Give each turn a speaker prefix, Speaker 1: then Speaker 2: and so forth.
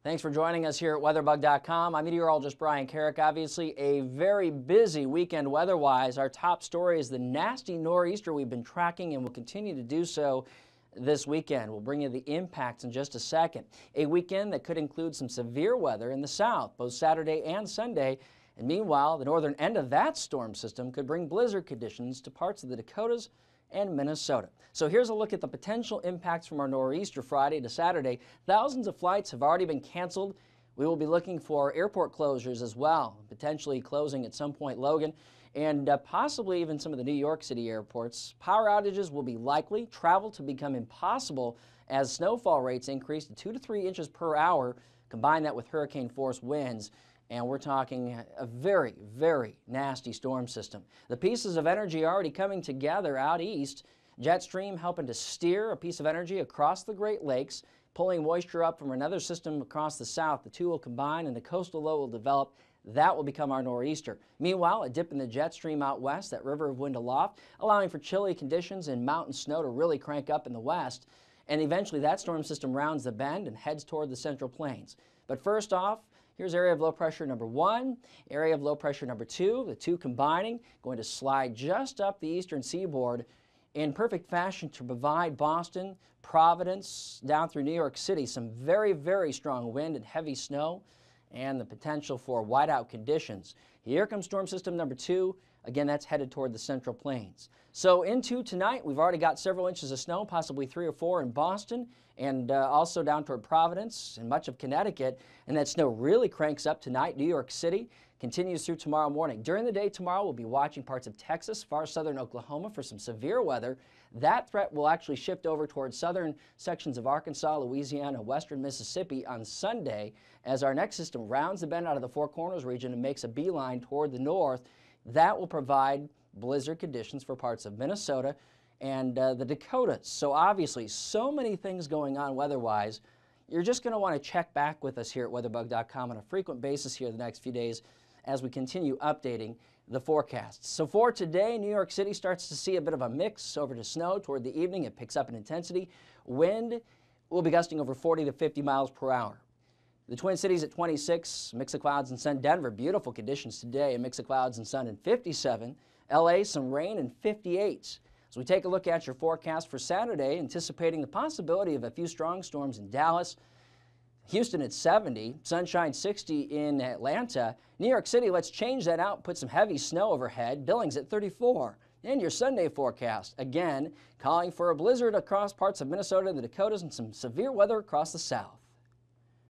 Speaker 1: Thanks for joining us here at weatherbug.com. I'm meteorologist Brian Carrick. Obviously, a very busy weekend weather-wise. Our top story is the nasty nor'easter we've been tracking and will continue to do so this weekend. We'll bring you the impacts in just a second. A weekend that could include some severe weather in the south, both Saturday and Sunday. And meanwhile, the northern end of that storm system could bring blizzard conditions to parts of the Dakotas and Minnesota. So here's a look at the potential impacts from our nor'easter Friday to Saturday. Thousands of flights have already been canceled. We will be looking for airport closures as well, potentially closing at some point Logan and possibly even some of the New York City airports. Power outages will be likely, travel to become impossible as snowfall rates increase to 2 to 3 inches per hour. Combine that with hurricane force winds, and we're talking a very, very nasty storm system. The pieces of energy are already coming together out east. Jet stream helping to steer a piece of energy across the Great Lakes, pulling moisture up from another system across the south. The two will combine and the coastal low will develop. That will become our nor'easter. Meanwhile, a dip in the jet stream out west, that river of wind aloft, allowing for chilly conditions and mountain snow to really crank up in the west. And eventually that storm system rounds the bend and heads toward the central plains. But first off, here's area of low pressure number 1, area of low pressure number 2, the two combining, going to slide just up the eastern seaboard in perfect fashion to provide Boston, Providence, down through New York City, some very, very strong wind and heavy snow and the potential for whiteout conditions. Here comes storm system number 2. Again, that's headed toward the central plains. So into tonight, we've already got several inches of snow, possibly 3 or 4 in Boston, and also down toward Providence and much of Connecticut. And that snow really cranks up tonight. New York City continues through tomorrow morning. During the day tomorrow, we'll be watching parts of Texas, far southern Oklahoma for some severe weather. That threat will actually shift over towards southern sections of Arkansas, Louisiana, western Mississippi on Sunday as our next system rounds the bend out of the Four Corners region and makes a beeline toward the north. That will provide blizzard conditions for parts of Minnesota and the Dakotas. So obviously, so many things going on weather-wise. You're just going to want to check back with us here at weatherbug.com on a frequent basis here the next few days as we continue updating the forecasts. So for today, New York City starts to see a bit of a mix over to snow toward the evening. It picks up in intensity. Wind will be gusting over 40 to 50 miles per hour. The Twin Cities at 26, mix of clouds and sun. Denver, beautiful conditions today, a mix of clouds and sun and 57. LA, some rain and 58. As we take a look at your forecast for Saturday, anticipating the possibility of a few strong storms in Dallas. Houston at 70, sunshine 60 in Atlanta. New York City, let's change that out, put some heavy snow overhead. Billings at 34. And your Sunday forecast, again, calling for a blizzard across parts of Minnesota and the Dakotas and some severe weather across the south.